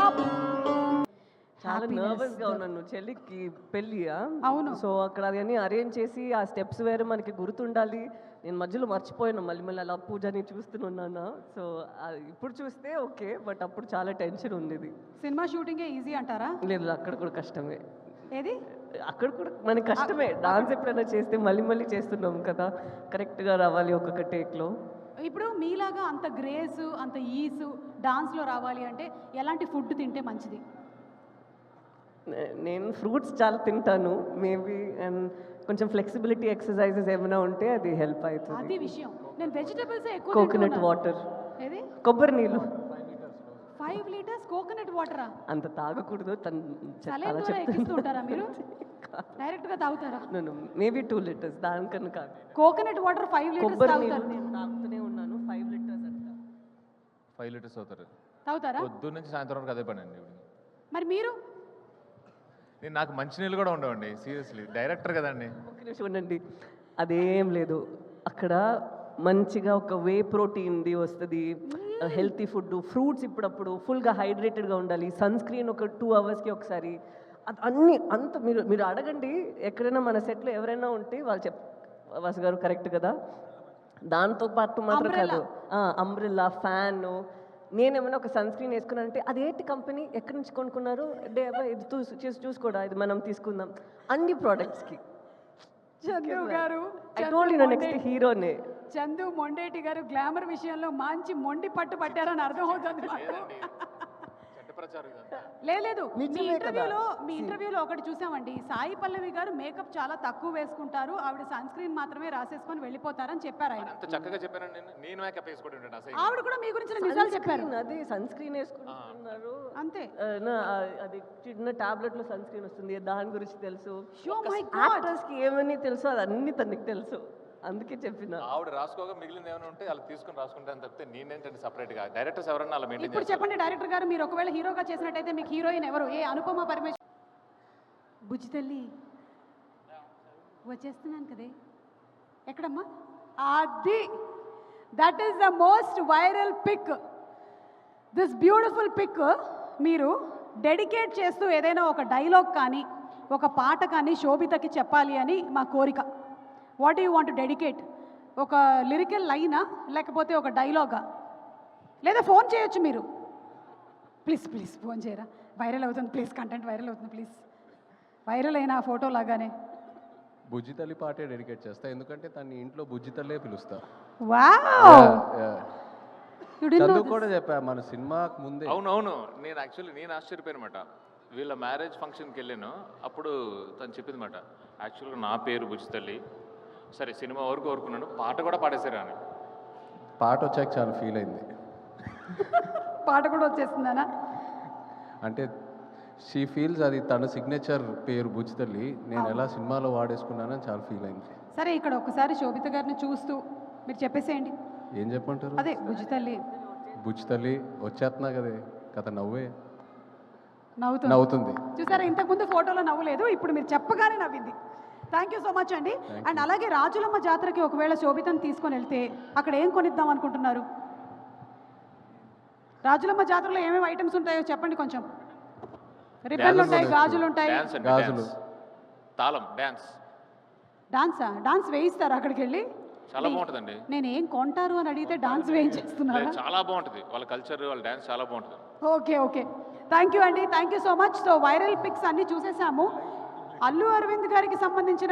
Stop. చాలా nervous గా ఉన్నాను. చెల్లికి పెళ్ళియా అవును. సో అక్కడ అవన్నీ అరేంజ్ చేసి ఆ స్టెప్స్ వేరే మనకి గుర్తుండాలి. నేను మధ్యలో మర్చిపోయాను, మళ్ళీ మళ్ళీ అలా పూజని చూస్తున్నాను. సో ఇప్పుడు చూస్తే ఓకే, బట్ అప్పుడు చాలా టెన్షన్ ఉండేది. సినిమా షూటింగే ఈజీ అంటారా? లేదు, అక్కడ కూడా కష్టమే. ఏది? అక్కడ కూడా మనకి కష్టమే. డాన్స్ ఎప్పుడైనా చేస్తే మళ్ళీ మళ్ళీ చేస్తున్నాం కదా, కరెక్ట్గా రావాలి ఒక్కొక్క టేక్లో. ఇప్పుడు మీలాగా అంత గ్రేస్, అంత ఈసు డాన్స్లో రావాలి అంటే ఎలాంటి ఫుడ్ తింటే మంచిది? నేను ఫ్రూట్స్ చాలా తింటాను మేబీ, అండ్ కొంచెం ఫ్లెక్సిబిలిటీ ఎక్సర్సైజెస్ ఏమైనా ఉంటే అది హెల్ప్ అవుతుంది. అది విషయం. నేను వెజిటబుల్స్ ఎక్కువ కోకోనట్ వాటర్, ఏది? కొబ్బరి నీళ్ళు. 5 లీటర్స్ కోకోనట్ వాటరా? అంత తాగకూడదు, సలైన్ ద్వారా ఎక్కిస్తుంటారా మీరు? డైరెక్ట్ గా తాగుతారా? మేబీ 2 లీటర్స్, దానికన్నా కాదు. కోకోనట్ వాటర్ 5 లీటర్స్ కొబ్బరి తాగుతారు? నీళ్ళు నేను తాగుతూనే ఉన్నాను. 5 లీటర్స్ అంట. 5 లీటర్స్ అవుతారు. తాగుతారా? పొద్దు నుంచి సాయంత్రం వరకు అదే పని అండి. మరి మీరు? నేను నాకు మంచినీళ్ళు కూడా ఉండవండి, సీరియస్లీ. డైరెక్టర్ కదండి. ఒక నిమిషం ఉండండి. అదేం లేదు, అక్కడ మంచిగా ఒక వే ప్రోటీన్ది వస్తుంది, హెల్తీ ఫుడ్, ఫ్రూట్స్ ఇప్పుడప్పుడు ఫుల్గా హైడ్రేటెడ్గా ఉండాలి, సన్ స్క్రీన్ ఒక 2 అవర్స్కి ఒకసారి, అన్నీ అంత మీరు అడగండి. ఎక్కడైనా మన సెట్లో ఎవరైనా ఉంటే వాళ్ళు వాసు గారు కరెక్ట్ కదా, దాంతో పాటు మాత్రం కాదు, అంబ్రెల్లా, ఫ్యాన్. నేనేమైనా ఒక సన్ స్క్రీన్ వేసుకున్నానంటే అదేంటి కంపెనీ, ఎక్కడి నుంచి కొనుక్కున్నారు, ఇది చూసుకోడా, ఇది మనం తీసుకుందాం, అన్ని ప్రోడక్ట్స్కి. చందు గారు, నెక్స్ట్ హీరోనే చందు మొండేటి గారు గ్లామర్ విషయంలో మంచి మొండి పట్టు పట్టారని అర్థమవుతుంది మాకు. లేదు, మీ ఇంటర్వ్యూలో ఒకటి చూసామండి, సాయి పల్లవి గారు మేకప్ చాలా తక్కువ వేసుకుంటారు, ఆవిడ సన్ స్క్రీన్ మాత్రమే రాసేసుకొని వెళ్ళిపోతారని చెప్పారు ఆయన. అంత చక్కగా చెప్పానండి. నేను మేకప్ వేసుకుంటాను అసలు. ఆవిడ కూడా మీ గురించి నిజాలు చెప్పారు. అదే సన్ స్క్రీన్ వేసుకుంటున్నారు అంతే. అది చిన్న టాబ్లెట్ లో సన్ స్క్రీన్ వస్తుంది, దాని గురించి తెలుసు. Oh my God. యాక్టర్స్ కి ఏమని తెలుసు అది అన్ని తనకి తెలుసు, అందుకే చెప్పిన. ఆవిడ రాసుకోగా మిగిలింది ఏమైనా ఉంటే అలా తీసుకుని రాసుకుంటాను తప్పితే నేనేంటంటే సపరేట్ గా. డైరెక్టర్స్ ఎవరన్నా అలా మెయింటైన్ ఇప్పుడు చెప్పండి డైరెక్టర్ గారు, మీరు ఒకవేళ హీరోగా చేసినట్టయితే మీకు హీరోయిన్ ఎవరు? ఏ అనుపమ పరమేశ్వర్? బుజ్జి తల్లి వచ్చేస్తున్నాను కదే, ఎక్కడమ్మా? అది that is the most viral pic, this beautiful pic. మీరు డెడికేట్ చేస్తూ ఏదైనా ఒక డైలాగ్ కానీ ఒక పాట కానీ శోభితకి చెప్పాలి అని మా కోరిక. What you want to dedicate? ఒక లిరికల్ లైనా లేకపోతే ఒక డైలాగా, లేదా ఫోన్ చేయొచ్చు మీరు. ప్లీజ్ ఫోన్ చేయరా, వైరల్ అవుతుంది ప్లీజ్, కంటెంట్ వైరల్ అవుతుంది ప్లీజ్. వైరల్ అయిన ఆ ఫోటో లాగానే బుజ్జి తల్లి పాటే డెడికేట్ చేస్తా, ఎందుకంటే తన ఇంట్లో బుజ్జి తల్లే పిలుస్తా. వావ్, చదువు కూడా చెప్పా మన సినిమాకు ముందే. అవునవును. నేను ఆశ్చర్యపోయానమాట. వీళ్ళ మ్యారేజ్ ఫంక్షన్కి వెళ్ళాను, అప్పుడు తను చెప్పింది మాట, యాక్చువల్గా నా పేరు బుజ్జితల్లి, సరే సినిమా వరకు కోరుకున్నాను, పాట కూడా పాడేశారు అని. పాట వచ్చాక చాలా ఫీల్ అయింది. పాట కూడా వచ్చేస్తుందనా? అంటే షీ ఫీల్స్ అది తన సిగ్నేచర్ పేరు బుజ్జి తల్లి, నేను ఎలా సినిమాలో వాడేసుకున్నానని చాలా ఫీల్ అయింది. సరే, ఇక్కడ ఒకసారి శోభిత గారిని చూస్తూ మీరు చెప్పేసేయండి. ఏం చెప్పంటారు? అదే బుజ్జి తల్లి. బుజ్జి తల్లి వచ్చేస్తున్నా కదే కథ, నవ్వే నవ్వుతుంది. చూసారా, ఇంతకుముందు ఫోటోలో నవ్వులేదు, ఇప్పుడు మీరు చెప్పగానే నవ్వింది. థ్యాంక్ యూ సో మచ్ అండి. అండ్ అలాగే రాజులమ్మ జాతరకి ఒకవేళ శోభితను తీసుకొని వెళ్తే అక్కడ ఏం కొనిద్దాం అనుకుంటున్నారు? రాజులమ్మ జాతరలో ఏమేమి ఐటమ్స్ ఉంటాయో చెప్పండి కొంచెం. రిబ్బన్లు ఉంటాయి, గాజులు ఉంటాయి. గాజులు, తాళం, డాన్స్ వేయిస్తారు అక్కడికి వెళ్ళి? చాలా బాగుంటుందండి. నేను ఏం కొంటారు అని అడిగితే డాన్స్ వేయించేస్తున్నారు. చాలా బాగుంటుంది వాళ్ళ కల్చర్, వాళ్ళ డాన్స్ చాలా బాగుంటుంది. ఓకే, థ్యాంక్ యూ అండి, thank you so much. So viral pics అన్ని చూసేసాము. అల్లు అరవింద్ గారికి సంబంధించిన